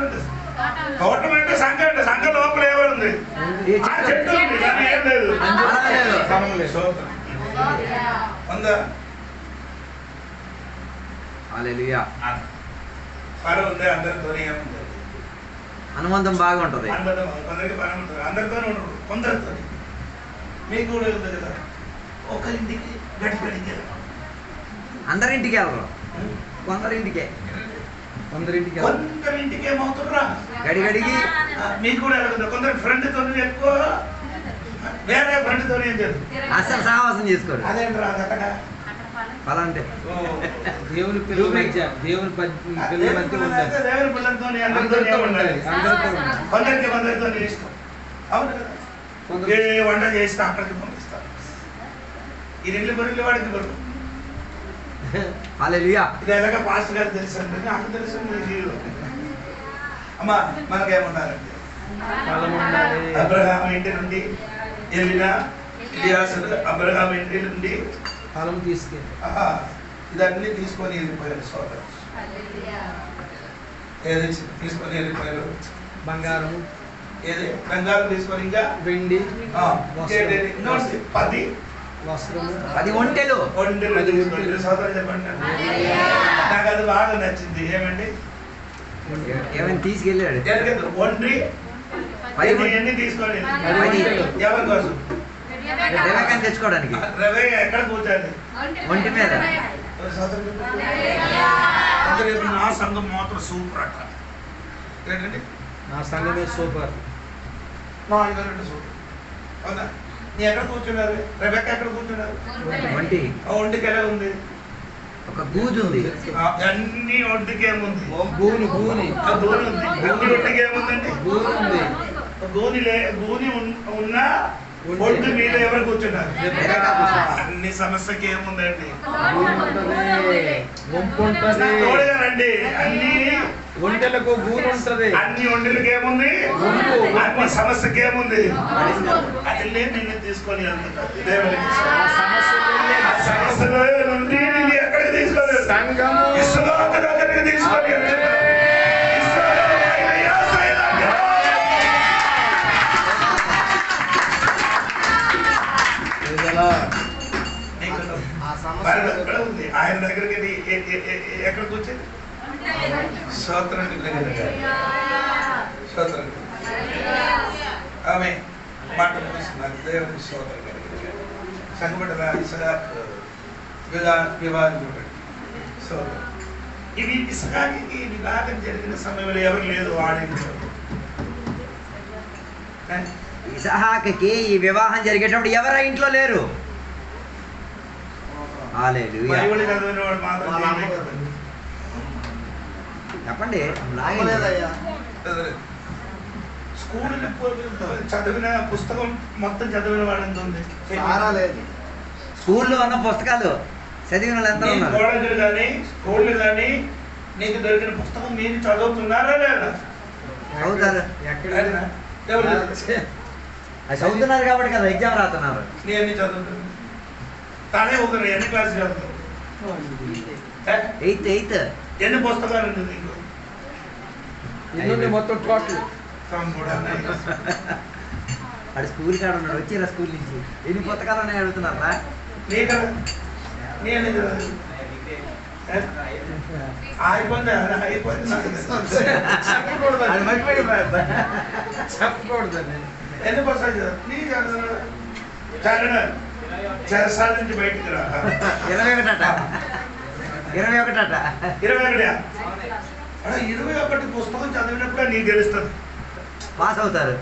తోటం అంటే సంఘం అంటే సంఘం లోపల ఏమనుంది చెట్టు ఉంది కానీ ఏం లేదు ఫలం ఉంది అందరితో ఏముంది అనుబంధం బాగుంటది కొందరికి పని ఉంటుంది అందరితోనే ఉండరు కొందరితో మీకు కూడా ఉంది కదా ఒకరింటికి గడిపడికి అందరింటికి వెళ్ళరు కొందరింటికే కొందరింటికి ఏమవుతుండ్రా గడిగడికి మీకు కూడా వెళ్ళదు కొందరు ఫ్రెండ్తో ఎక్కువ వేరే ఫ్రెండ్తో ఏం చేయదు అసలు సహవాసం చేసుకోరు అదేంట్రా అక్కడ ఫలం అంటే దేవుని పిల్లల మధ్య దేవుని పిల్లల మధ్య ఉండాలి దేవుని పిల్లలతో అందరితో ఉండాలి కొందరితో ఇష్టం అవును కదా ఏ వంట చేస్తే అక్కడికి పంపిస్తారు ఈ రెండు బొర్రెలు వాడికి బరువు హల్లెలూయా ఇది ఎలాగ పాస్టర్ గారు తెలుసు అంటే నాకు తెలుసు అమ్మా మనకేమన్నారంటే అబ్రహాము ఇంటి నుండి వెళ్ళిన ఇలియాసు అబ్రహాము ఇంటి నుండి ఫలం తీసుకెళ్ళి ఇదన్నీ తీసుకొని వెళ్ళిపోయారు సోదరు ఏది తీసుకొని వెళ్ళిపోయారు బంగారం ఏది బంగారం తీసుకొని ఇంకా వెండి 10 వస్త్రము 10 ఒంటెలు సోదరు చెప్పండి నాకు అది బాగా నచ్చింది ఏమండి ఏమైనా తీసుకెళ్ళాడు ఒండ్రి 10 ఎన్ని తీసుకొని ఎవరి కోసం రవేకాన్ని తెచ్చుకోవడానికి రవే ఎక్కడ కూర్చోండి ఒంటి మీద నా సంఘం మాత్రం సూపర్ అట్లా ఏంటండి నా సంఘమే సూపర్ నా ఇవన్నీ సూపర్ అవునా నీ ఎక్కడ కూర్చున్నారు రెబెక్క ఎక్కడ కూర్చున్నారు ఒంటికి ఎలా ఉంది ఒక గూజు ఉంది అన్ని ఒంటికి ఏముంది గూని ఉంది అన్ని ఒంటికి ఏముందండి గూని ఉంది గూని ఉన్నా ఒంటి మీద ఎవరు కూర్చున్నారు? అన్ని సమస్యకి ఏముందండి? తోడుగానండి. అన్ని ఒంటెలకు గూడు ఉంటది. అన్ని ఒంటెలకు ఏముంది? అన్ని సమస్యకి ఏముంది? అది నిన్ను తీసుకొని వెళ్తున్నారు. సమస్యలో నుండి నిన్ను ఎక్కడికి తీసుకోలేదు? సంఘము ఇసులోక దగ్గరికి తీసుకొని వెళ్తున్నారు. ఆయన దగ్గరికి ఎక్కడికి వచ్చింది? స్తోత్రం. స్తోత్రం. ఆమె మాట ముగిస్తున్నారు. దేవునికి స్తోత్రం. సంగబడ్డ వివాహం స్తోత్రం. ఇవి ఇసహాకి వివాహం జరిగిన సమయంలో ఎవరు లేదు వాడించారు. ఇసహాకి ఈ వివాహం జరిగేటప్పుడు ఎవరు ఇంట్లో లేరు. బైబిల్ చదివిన వాడు మాత్రం చెప్పండి. స్కూల్ చదివిన పుస్తకం మొత్తం చదివిన వాడు ఎంత ఉంది? స్కూల్లో ఉన్న పుస్తకాలు చదివిన వాళ్ళు కాలేజీలు కానీ స్కూళ్ళు కానీ నీకు దొరికిన పుస్తకం మీరు చదువుతున్నారా లేదా? చదువుతారు. చదువుతున్నారు కాబట్టి కదా ఎగ్జామ్ రాస్తున్నారు. నేను చదువుతున్నాను. తానే ఒక ఎన్ని క్లాస్ చదువుతావు? ఎయిత్. ఎన్ని పుస్తకాలు ఉంది నీకు? మొత్తం టోటల్. అది స్కూల్ కాడ ఉన్నాడు. వచ్చిరా స్కూల్ నుంచి ఎన్ని పుస్తకాలు ఉన్నాయి అడుగుతున్నారా? ఎన్ని పుస్తకాలు చెరసాల నుంచి బయటికి రా. 21 పుస్తకం చదివినప్పుడు నీకు గెలుస్తుంది. పాస్ అవుతారు.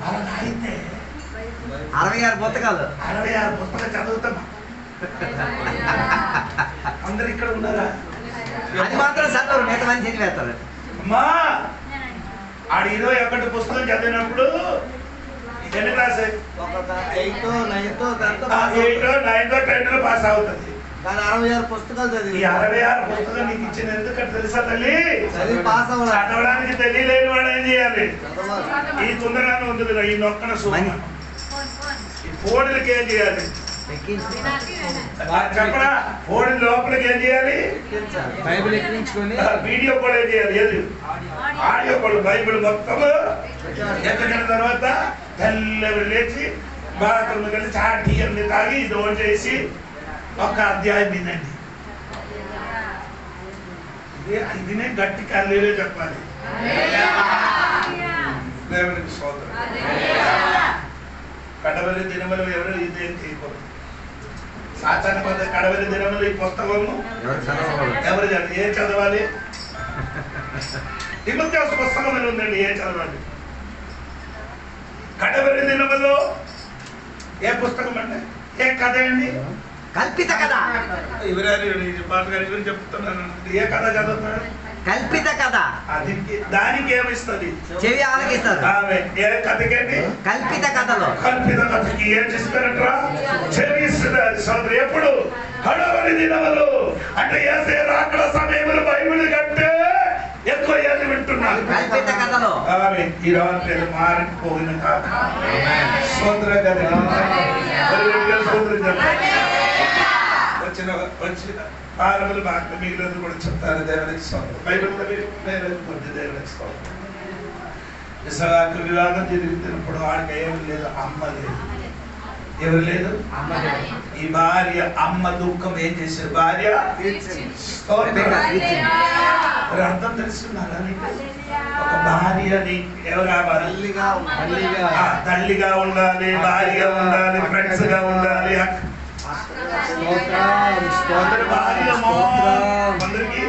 అలా అయితే 66 పుస్తకాలు 66 పుస్తకాలు చదువుతాం. అందరు ఇక్కడ ఉన్నారా? అది మాత్రం చదవరు. మిగతా మంది చదివేస్తారు. అమ్మా ఆడు 21 పుస్తకం చదివినప్పుడు ఎన్ని class? 8th, 9th, 10th pass అవుతుంది. 66 పుస్తకాలు చదివి 66 పుస్తకాలు నీకు ఇచ్చిన ఎందుకంటే తెలుసా తల్లి? పాస్ అవ్వాలి. చదవడానికి తెలియలేని వాడు ఏం చేయాలి? ఈ తొందరగానే ఉంది కదా ఈ నొక్కన సూమన ఈ ఫోన్లకి ఏం చేయాలి? చెప్పరా? ఫోన్ లోపలికి ఏం చేయాలి? బైబిల్ ఎక్కించుకొని వీడియో కూడా ఏం చేయాలి? ఏది ఆడియో కూడా బైబిల్ మొత్తం ఎక్కిన తర్వాత తెల్లవి లేచి బాత్రూమ్ వెళ్ళి చాటి అన్ని తాగి దోణ చేసి ఒక అధ్యాయం వినండి. ఇదినే గట్టి కళ్ళే చెప్పాలి. దేవునికి స్తోత్రం. కడవలి దినములు ఎవరు ఇదేం చేయకూడదు. సాధారణ కడవలి దినములు ఈ పుస్తకము ఎవరు ఏ చదవాలి? తిమోథెయుసు పుస్తకం అని ఉందండి. ఏ చదవాలి? కడవలి దినములో ఏ పుస్తకం అండి? ఏ కథ అండి? కల్పిత కథ. ఎవరు చెప్తున్నాను. ఏ కథ చదువుతున్నాడు? కల్పిత కథ. అది దానికి ఏమిస్తుంది? చెవి ఆలకిస్తారు. ఏ కథకండి? కల్పిత కథలో కల్పిత కథకి ఏం చేస్తారంటారా? చెవి ఇస్తున్నారు. సోదరు ఎప్పుడు? కడవలి దినములు అంటే ఏసే రాకడ సమయంలో బైబిల్ కంటే ఎక్కువ ఏది వింటున్నారు. కల్పిత కథలో ఈ రాత్రి మారిపోయిన కాదు. సోదరు వచ్చిన పాలములు మాకు మిగిలిన కూడా చెప్తారు. దేవునికి స్తోత్రం. బైబిల్లో దేవునికి స్తోత్రం. ఇసహాకు వివాహం జరిగినప్పుడు వాడికి ఏం లేదు, అమ్మ లేదు. ఎవరు లేదు? ఈ భార్య అమ్మ దుఃఖం ఏం చేశారు? భార్య అర్థం తెలుస్తున్నారా? ఒక భార్యని ఎవరు కావాలి? తల్లిగా ఉండాలి, భార్యగా ఉండాలి, ఫ్రెండ్స్ గా ఉండాలి. అందరికి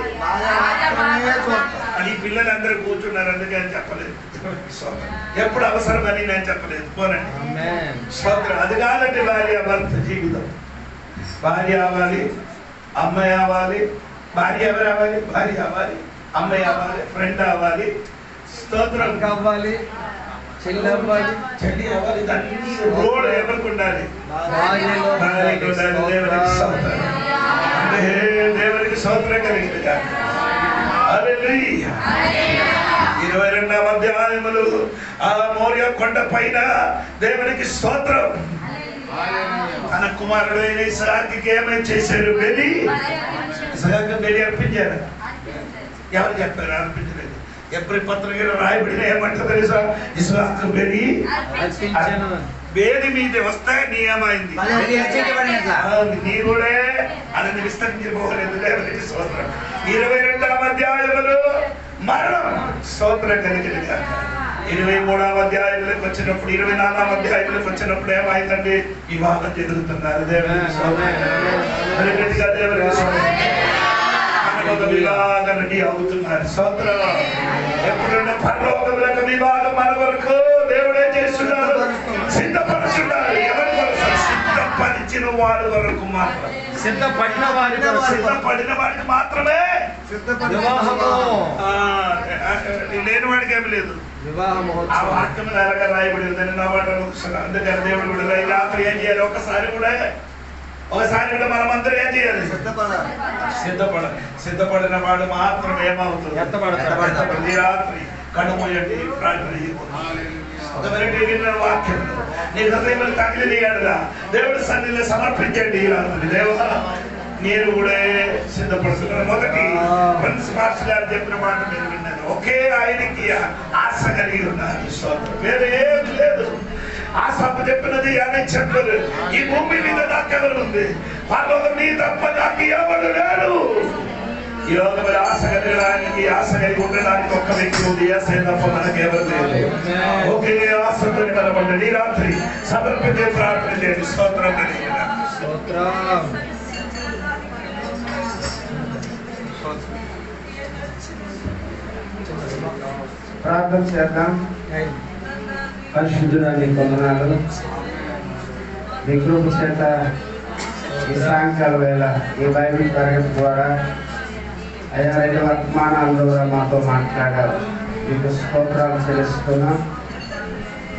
అది పిల్లలందరూ కూర్చున్నారు అందుకని చెప్పలేదు. ఎప్పుడు అవసరమని నేను చెప్పలేదు. పోనండి. స్తోత్రం. అది కాదండి భార్య భర్త జీవితం. భార్య అవ్వాలి, అమ్మాయి అవ్వాలి. భార్య ఎవరు అవ్వాలి? భార్య అవ్వాలి, అమ్మాయి అవ్వాలి, ఫ్రెండ్ అవ్వాలి. స్తోత్రం కావాలి. చెల్లి ఎవరు ఇదన్నీ రోడ్ ఎవరికి ఉండాలి? భార్యకు ఉండాలి. దేవునికి స్తోత్రం. అంటే దేవునికి స్తోత్రం కలిగిందిగా. హల్లెలూయా. 22వ అధ్యాయములు ఆ మోరియా కొండ పైన దేవునికి స్తోత్రం. తన కుమారుడు అయిన ఇస్సాకుకి ఏమేమి చేశారు? బలి. ఇస్సాకు బలి అర్పించారు. ఎవరు చెప్పారు? అర్పించలేదు. ఎబ్రీ పత్రికలో రాయబడిన ఏమంటారు తెలుసా? ఇస్సాకు బలి వేది మీద వస్తే నియమైంది. నీ కూడా అది విస్తరించిపోలేదు. దేవునికి స్తోత్రం. 22వ అధ్యాయములు మరణం స్తోత్రం కలిగింది. 23వ అధ్యాయంలోకి వచ్చినప్పుడు 24వ అధ్యాయంలోకి వచ్చినప్పుడు ఏమైందండి? వివాహం జరుగుతున్నారు. దేవునికి స్తోత్రం. దేవునికి స్తోత్రం. వివాహం రెడీ అవుతున్నారు. స్తోత్రం. ఎప్పుడైనా పరలోకములకు వివాహం మన వరకు దేవుడే చేస్తున్నారు, సిద్ధపరుచున్నారు. ఎవరి వరకు? సిద్ధపరిచిన వారి వరకు మాత్రం. సిద్ధపడిన వారికి మాత్రమే లేని వాడికి ఏమి లేదు. ఆ వాక్యం ఎలాగా రాయబడి ఉందని నా మాట. అందుకని దేవుడు కూడా ఈ రాత్రి ఏం చేయాలి? ఒకసారి కూడా మనమందరూ ఏం చేయాలి? సిద్ధపడిన వాడు మాత్రం ఏమవుతుంది? ఈ రాత్రి కడుమూయండి, ప్రార్థన వాక్యం నీ హృదయం తగిలియాడుగా దేవుడి సన్నిధిలో సమర్పించండి. ఈ రాత్రి దేవా నేను కూడా సిద్ధపడుతున్నాను. మొదటి ప్రిన్సిపాల్స్ గారు చెప్పిన మాట నేను విన్నాను. ఒకే ఆయనకి ఆశ కలిగి ఉన్నారు. వేరే ఏమి లేదు. ఆశ చెప్పినది అని చెప్పరు. ఈ భూమి మీద నాకెవరు ఉంది? పర్లోకం నీ తప్ప నాకు ఎవరు లేరు. ఈ లోకమైన ఆశ కలిగడానికి, ఆశ కలిగి ఉండడానికి ఒక్క వ్యక్తి ఉంది. ఏసే తప్ప మనకెవరు లేదు. ఒకే ఆశతో నిలబడ్డాడు. ఈ రాత్రి సమర్పించే ప్రార్థన చేయండి. స్తోత్రం కలిగిన ప్రార్థన చేద్దాం. పరిశుద్ధురాని కొందనాలు మీ కృప చేత ఈ సాయంకాల వేళ ఈ బైబిల్ తరగతి ద్వారా అయ్యా 2 వర్తమానాల ద్వారా మాతో మాట్లాడారు. మీకు స్తోత్రాలు చెల్లిస్తున్నాం.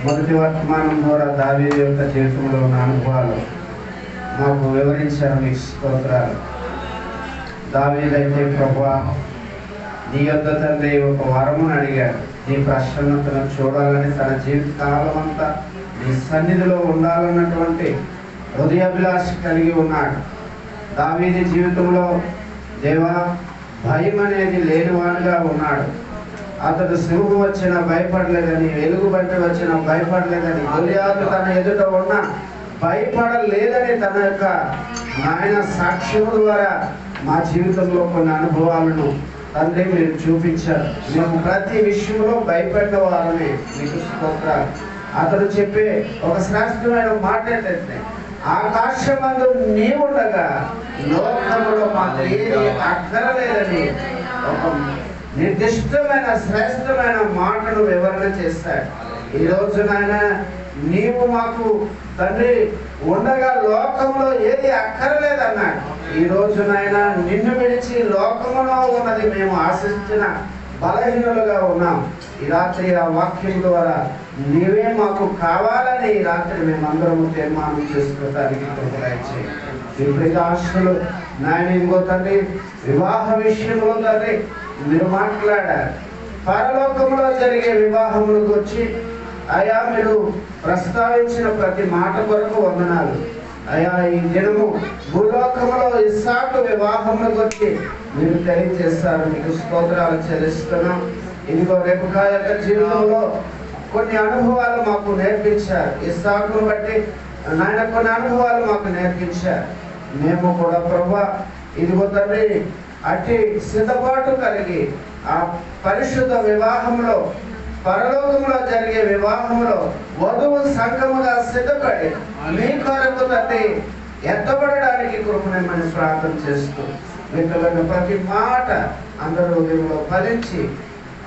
మొదటి వర్తమానం ద్వారా దావీదు యొక్క జీవితంలో ఉన్న అనుభవాలు మాకు వివరించారు. మీకు స్తోత్రాలు. దావీదైతే ప్రభువా నీ యొద్ద తండ్రి ఒక వరమును అడిగాడు. నీ ప్రసన్నతను చూడాలని, తన జీవిత కాలం అంతా నీ సన్నిధిలో ఉండాలన్నటువంటి హృదయాభిలాష కలిగి ఉన్నాడు. దావీదు జీవితంలో దేవా భయం అనేది లేనివాడుగా ఉన్నాడు. అతడు సింహం వచ్చినా భయపడలేదని, వెలుగుబంటి వచ్చినా భయపడలేదని, గొలియాతు తన ఎదుట ఉన్నా భయపడలేదని తన యొక్క ఆయన సాక్ష్యం ద్వారా మా జీవితంలో కొన్ని అనుభవాలను తండ్రి మీరు చూపించారు. మేము ప్రతి విషయంలో భయపడ్డ వారని మీకు స్తోత్రాలు. అతడు చెప్పే ఒక శ్రేష్టమైన మాట ఏంటంటే, ఆకాశమందు నీవుండగా లోకంలో మాకు ఏది అక్కరలేదని ఒక నిర్దిష్టమైన శ్రేష్టమైన మాటను వివరణ చేస్తాడు. ఈ రోజు నాయన నీవు మాకు తండ్రి ఉండగా లోకంలో ఏది అక్కరలేదన్నాడు. ఈ రోజు నాయన నిన్ను విడిచి లోకంలో ఉన్నది మేము ఆశించిన బలహీనులుగా ఉన్నాం. ఈ రాత్రి ఆ వాక్యం ద్వారా నీవే మాకు కావాలని ఈ రాత్రి మేమందరము తీర్మానం చేసుకోవడానికి కృపదయచేయండి. విపరీత ఆశలు నాయన ఇంకో తండ్రి వివాహ విషయంలో తండ్రి మీరు మాట్లాడారు. పరలోకంలో జరిగే వివాహములకు వచ్చి అయా మీరు ప్రస్తావించిన ప్రతి మాట కొరకు వందనాలు. అయా ఈ దినము భూలోకంలో ఇస్సాకు వివాహములకు వచ్చి మీరు తెలియజేస్తారు. మీకు స్తోత్రాలు చెల్లిస్తున్నాం. ఇదిగో రెబెకా యొక్క జీవితంలో కొన్ని అనుభవాలు మాకు నేర్పించారు. ఇస్సాకును బట్టి నాయన కొన్ని అనుభవాలు మాకు నేర్పించారు. మేము కూడా ప్రభువా ఇదిగో తండ్రి అట్టి సిద్ధపాటు కలిగి ఆ పరిశుద్ధ వివాహంలో, పరలోకంలో జరిగే వివాహంలో వధువు సంఘముగా సిద్ధపడి మీ కొరకు తండ్రి ఎత్తబడడానికి కృపణమని ప్రార్థన చేస్తూ వింటున్న ప్రతి మాట అందరూ దీనిలో ఫలించి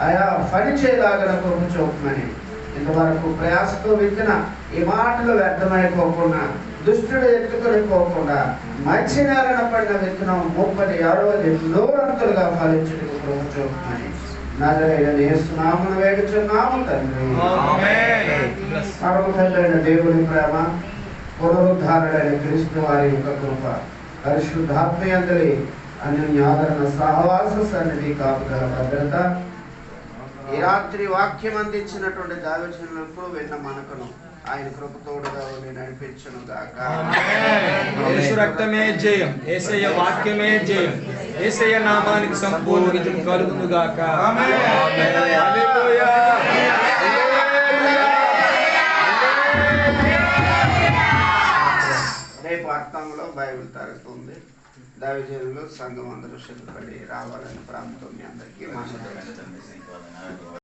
ఆయా ఫలించేలాగా కృప చూపమని, ఇంతవరకు ప్రయాసతో విత్తిన ఈ మాటలు వ్యర్థమైపోకుండా, దుష్టుడు ఎత్తుకొని పోకుండా మంచి నేలన పడిన విత్తనం 30, 60 నూరంతులుగా ఫలించడానికి కృప చూపమని నజరేయుడైన యేసు నామమున వేడుచున్నాము తండ్రి. పరమ తండ్రి అయిన దేవుని ప్రేమ, పునరుద్ధారుడైన క్రీస్తు వారి యొక్క కృప, పరిశుద్ధాత్మయందలి అన్యోన్యాదరణ సహవాస సన్నిధి కాపుదల భద్రత ఈ రాత్రి వాక్యం అందించినటువంటి దావచనులకు విన్న మనకును ఆయన కృపతోడుగా ఉండి నడిపించును గాక. యేసు రక్తమే జయం, యేసయ్య వాక్యమే జయం, యేసయ్య నామానికి సంపూర్ణ విజయం కలుగును గాక. హల్లెలూయా. రేపు అర్థంలో బైబిల్ తరగతి ఉంది. దైవజనులు సంఘం అందరూ సిద్ధపడి రావాలని ప్రాంతం మీ అందరికీ మనసు